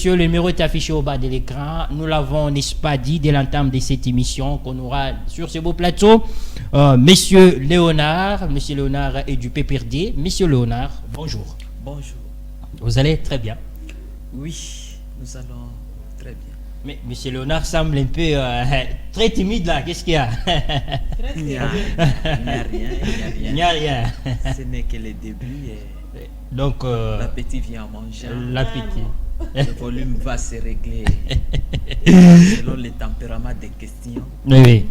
messieurs, le numéro est affiché au bas de l'écran. Nous l'avons, n'est-ce pas, dit dès l'entame de cette émission qu'on aura sur ce beau plateau. Monsieur Léonard est du PPRD. Monsieur Léonard, bonjour. Bonjour. Vous allez très bien? Oui, nous allons très bien. Mais monsieur Léonard semble un peu très timide là. Qu'est-ce qu'il y a? Il n'y a rien. Il n'y a rien. Ce n'est que le début et donc l'appétit vient en mangeant. L'appétit. Le volume va se régler selon le tempérament des questions. Oui.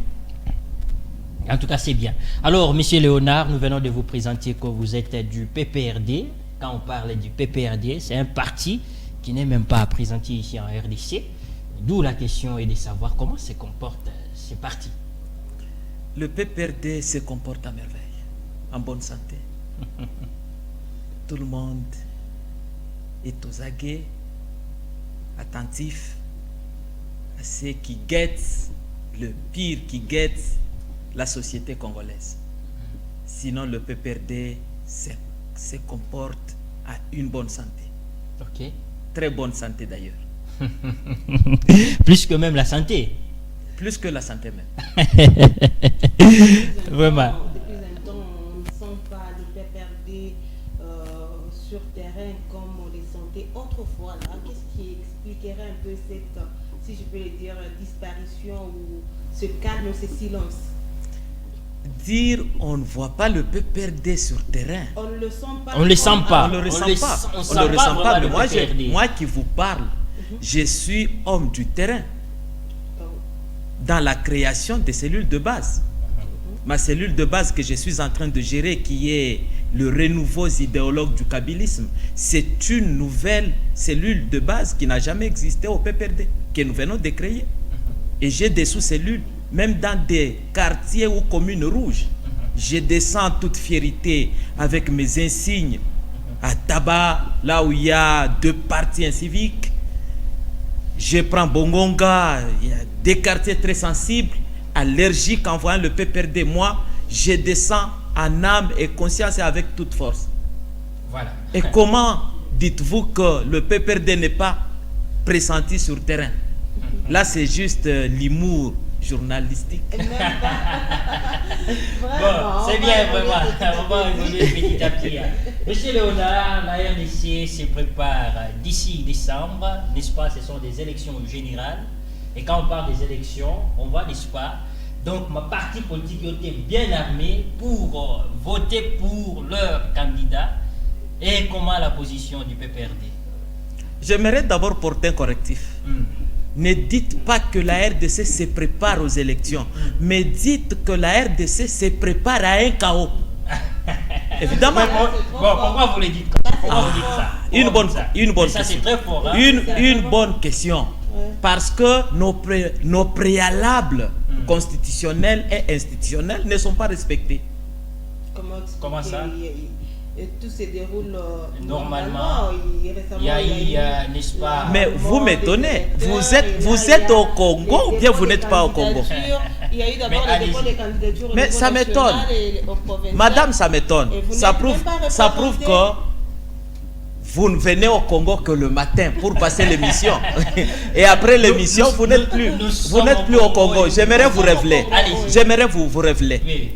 En tout cas, c'est bien. Alors, monsieur Léonard, nous venons de vous présenter que vous êtes du PPRD. Quand on parle du PPRD, c'est un parti qui n'est même pas présenté ici en RDC. D'où la question est de savoir comment se comporte ce parti. Le PPRD se comporte à merveille, en bonne santé. Tout le monde est aux aguets, attentif à ceux qui guettent le pire, qui guettent la société congolaise. Sinon, le PPRD se comporte à une bonne santé. Ok. Très bonne santé d'ailleurs. Plus que même la santé. Plus que la santé même. Vraiment. Depuis un temps, on ne sent pas le PPRD sur terrain comme on les sentait autrefois. Qu'est-ce qui expliquerait un peu cette, si je peux le dire, disparition ou ce calme, ce silence? Dire on ne voit pas le PPRD sur terrain. On ne le sent pas. On ne le sent pas. On ne le ressent pas. On On ne le ressent pas. Mais PPRD. moi qui vous parle, je suis homme du terrain dans la création des cellules de base. Ma cellule de base que je suis en train de gérer, qui est le renouveau idéologue du kabylisme, c'est une nouvelle cellule de base qui n'a jamais existé au PPRD, que nous venons de créer. Et j'ai des sous-cellules, même dans des quartiers ou communes rouges. Je descends toute fierté avec mes insignes à Tabac, là où il y a 2 partis inciviques. Je prends Bongonga, il y a des quartiers très sensibles, allergiques en voyant le PPRD. Moi, je descends en âme et conscience et avec toute force. Voilà. Et comment dites-vous que le PPRD n'est pas pressenti sur terrain? Là, c'est juste l'humour journalistique. Bon, c'est bien, vraiment. On va évoluer petit à petit. Monsieur Léonard, la RDC se prépare d'ici décembre, n'est-ce pas? Ce sont des élections générales. Et quand on parle des élections, on voit, n'est-ce pas? Donc, ma parti politique était bien armée pour voter pour leur candidat. Et comment la position du PPRD? J'aimerais d'abord porter un correctif. Ne dites pas que la RDC se prépare aux élections, mais dites que la RDC se prépare à un chaos. Évidemment. Bon, pourquoi vous le dites comme ça? Pourquoi vous dites ça? Une bonne ça, question. c'est très fort. Hein? Une bonne question. Parce que nos préalables constitutionnels et institutionnels ne sont pas respectés. Comment ça? Et tout se déroule normalement. Il y a eu, n'est-ce pas? Mais vous m'étonnez. Vous êtes au Congo ou bien vous n'êtes pas au Congo? Il y a eu d'abord les dépôts des candidatures. Mais ça m'étonne. Madame, ça m'étonne. Ça prouve que vous ne venez au Congo que le matin pour passer l'émission. Et après l'émission, vous n'êtes plus au Congo. J'aimerais vous révéler. J'aimerais vous révéler. Oui.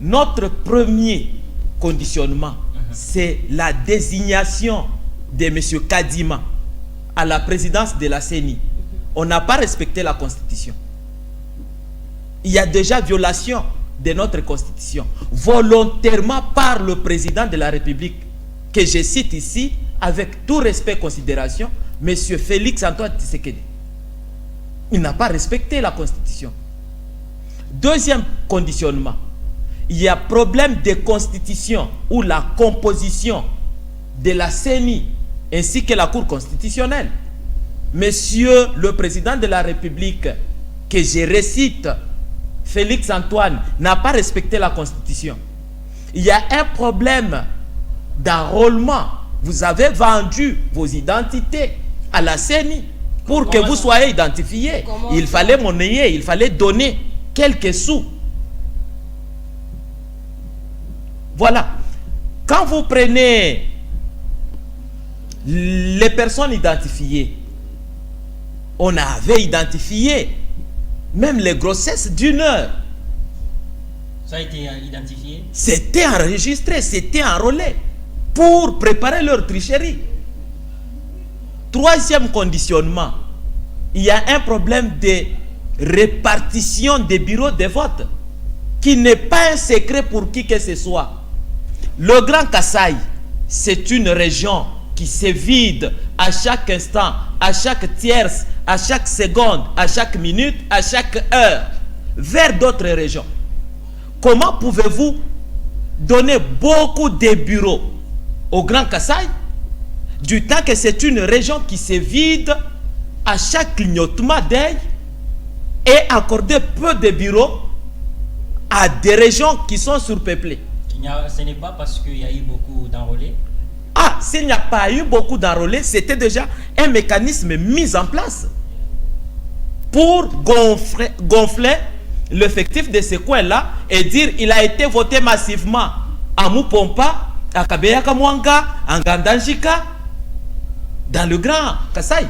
Notre premier conditionnement, c'est la désignation de M. Kadima à la présidence de la CENI. On n'a pas respecté la Constitution. Il y a déjà violation de notre Constitution, volontairement par le président de la République, que je cite ici, avec tout respect et considération, M. Félix Antoine Tshisekedi. Il n'a pas respecté la Constitution. Deuxième conditionnement, il y a problème de constitution où la composition de la CENI ainsi que la Cour constitutionnelle. Monsieur le président de la République, que je récite, Félix Antoine, n'a pas respecté la Constitution. Il y a un problème d'enrôlement. Vous avez vendu vos identités à la CENI pour que vous soyez identifiés. Il fallait monnayer, il fallait donner quelques sous. Voilà. Quand vous prenez les personnes identifiées, on avait identifié même les grossesses d'une heure. Ça a été identifié? C'était enregistré, c'était enrôlé pour préparer leur tricherie. Troisième conditionnement, il y a un problème de répartition des bureaux de vote qui n'est pas un secret pour qui que ce soit. Le Grand Kasaï, c'est une région qui se vide à chaque instant, à chaque tierce, à chaque seconde, à chaque minute, à chaque heure, vers d'autres régions. Comment pouvez-vous donner beaucoup de bureaux au Grand Kasaï, du temps que c'est une région qui se vide à chaque clignotement d'œil, et accorder peu de bureaux à des régions qui sont surpeuplées? Ce n'est pas parce qu'il y a eu beaucoup d'enrôlés? Ah, s'il n'y a pas eu beaucoup d'enrôlés, c'était déjà un mécanisme mis en place pour gonfler l'effectif de ce coin-là et dire il a été voté massivement à Mupompa, à Kabeya Kamwanga, à Ngandanjika, dans le Grand Kasaï.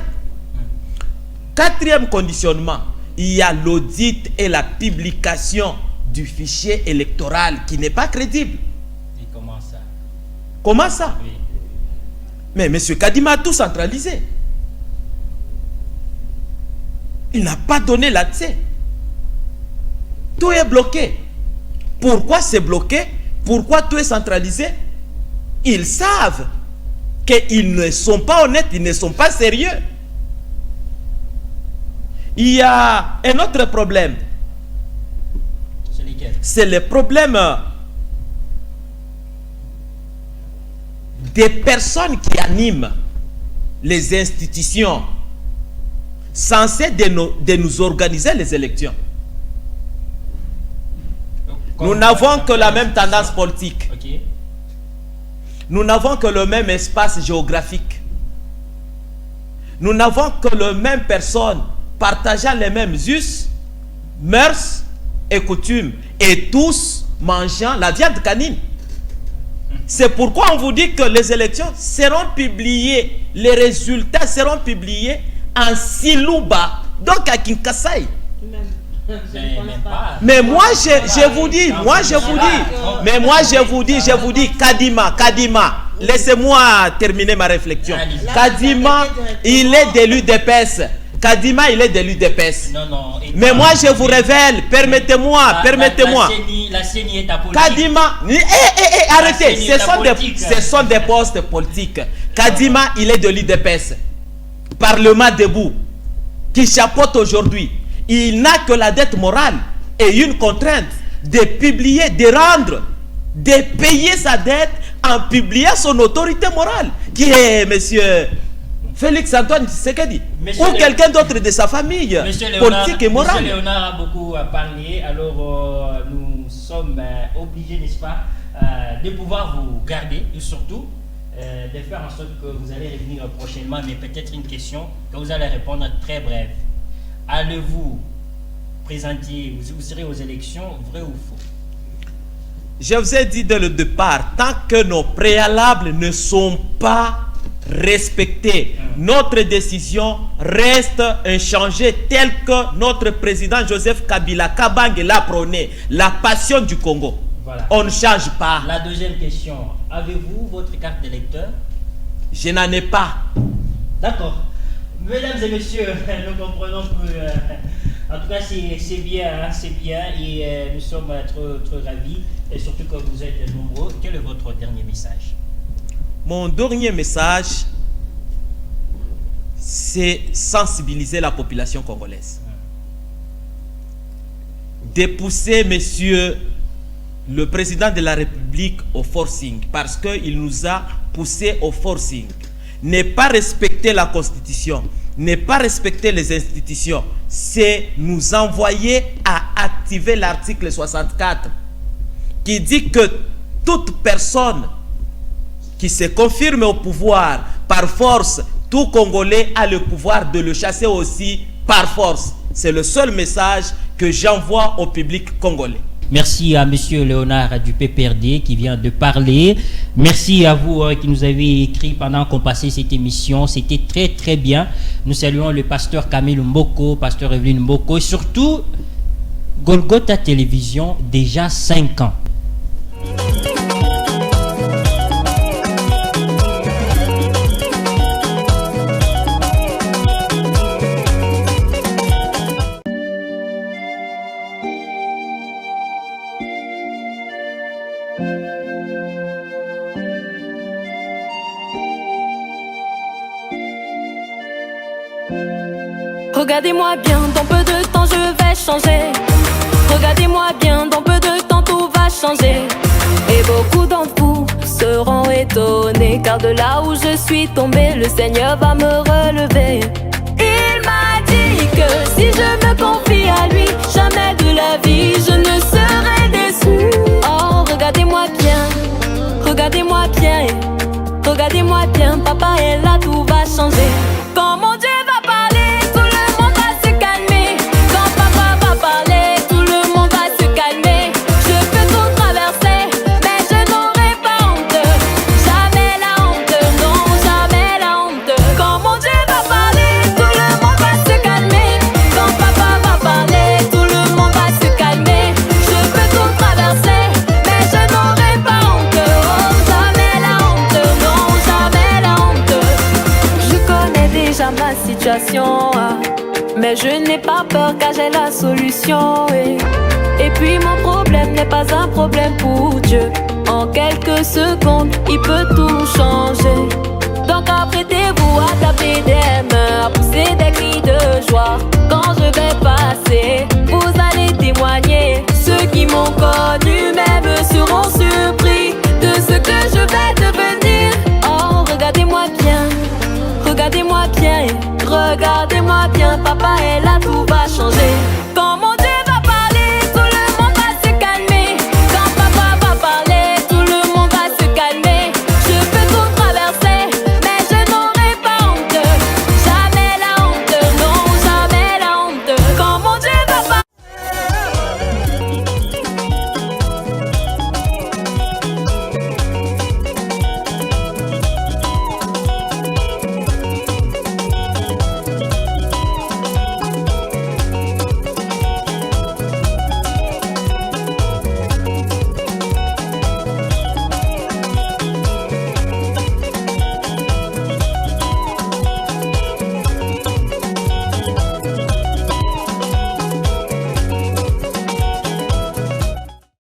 Quatrième conditionnement, il y a l'audit et la publication du fichier électoral qui n'est pas crédible. Et comment ça? Comment ça? Oui. Mais M. Kadima a tout centralisé. Il n'a pas donné l'accès. Tout est bloqué. Pourquoi c'est bloqué? Pourquoi tout est centralisé? Ils savent qu'ils ne sont pas honnêtes, ils ne sont pas sérieux. Il y a un autre problème. C'est lesquels? C'est le problème des personnes qui animent les institutions censées de nous organiser les élections. Nous n'avons que la même tendance politique. Okay. Nous n'avons que le même espace géographique. Nous n'avons que les mêmes personnes partageant les mêmes us, mœurs et coutumes, et tous mangeant la viande canine. C'est pourquoi on vous dit que les élections seront publiées, les résultats seront publiés en Silouba, donc à Kinkasaï. Mais moi je vous dis, je vous dis, Kadima, laissez-moi terminer ma réflexion. Kadima, il est de l'UDPS. Kadima, il est de l'UDPS. Non. Mais moi, je vous révèle, permettez-moi. La CENI est à politique. Kadima, arrêtez, ce sont des postes politiques. Kadima, il est de l'UDPS. Parlement debout, qui chapeaute aujourd'hui. Il n'a que la dette morale et une contrainte de publier, de rendre, de payer sa dette en publiant son autorité morale, qui est monsieur Félix Antoine Tshisekedi, ou quelqu'un d'autre de sa famille politique et morale. Monsieur Léonard a beaucoup parlé, alors nous sommes obligés, n'est-ce pas, de pouvoir vous garder et surtout de faire en sorte que vous allez revenir prochainement, mais peut-être une question que vous allez répondre très brève. Allez-vous présenter, vous serez aux élections, vrai ou faux? Je vous ai dit dès le départ, tant que nos préalables ne sont pas respectés, notre décision reste inchangée telle que notre président Joseph Kabila Kabange l'a prôné, la passion du Congo. Voilà. On ne change pas. La deuxième question, avez-vous votre carte d'électeur? Je n'en ai pas. D'accord. Mesdames et messieurs, nous comprenons que, en tout cas, c'est bien, et nous sommes très ravis, et surtout que vous êtes nombreux. Quel est votre dernier message? Mon dernier message, c'est sensibiliser la population congolaise. De pousser, monsieur le président de la République, au forcing, parce qu'il nous a poussé au forcing. Ne pas respecter la Constitution, ne pas respecter les institutions, c'est nous envoyer à activer l'article 64 qui dit que toute personne qui se confirme au pouvoir par force, tout Congolais a le pouvoir de le chasser aussi par force. C'est le seul message que j'envoie au public congolais. Merci à Monsieur Léonard du PPRD qui vient de parler. Merci à vous qui nous avez écrit pendant qu'on passait cette émission. C'était très très bien. Nous saluons le pasteur Camille Mboko, pasteur Evelyne Mboko et surtout Golgotha Télévision, déjà 5 ans. Regardez-moi bien, dans peu de temps je vais changer. Regardez-moi bien, dans peu de temps tout va changer. Et beaucoup d'entre vous seront étonnés, car de là où je suis tombé, le Seigneur va me relever. Il m'a dit que si je me confie à lui, jamais de la vie je ne serai déçu. Oh, regardez-moi bien, regardez-moi bien, regardez-moi bien, papa est là, tout va changer. Quand mon Dieu va parler, tout le monde va se calmer. Quand papa va parler, tout le monde va se calmer. Je peux tout traverser, mais je n'aurai pas honte. Jamais la honte, non, jamais la honte. Quand mon Dieu va parler, tout le monde va se calmer. Quand papa va parler, tout le monde va se calmer. Je peux tout traverser, mais je n'aurai pas honte. Oh, jamais la honte, non, jamais la honte. Je connais déjà ma situation, mais je n'ai pas peur car j'ai la solution. Et puis mon problème n'est pas un problème pour Dieu. En quelques secondes, il peut tout changer. Donc apprêtez-vous à taper des mains, à pousser des cris de joie. Quand je vais passer, vous allez témoigner. Ceux qui m'ont connu même seront surpris de ce que je vais devenir. Oh, regardez-moi bien, regardez-moi bien, regardez-moi bien, papa est là, tout va changer. Quand mon Dieu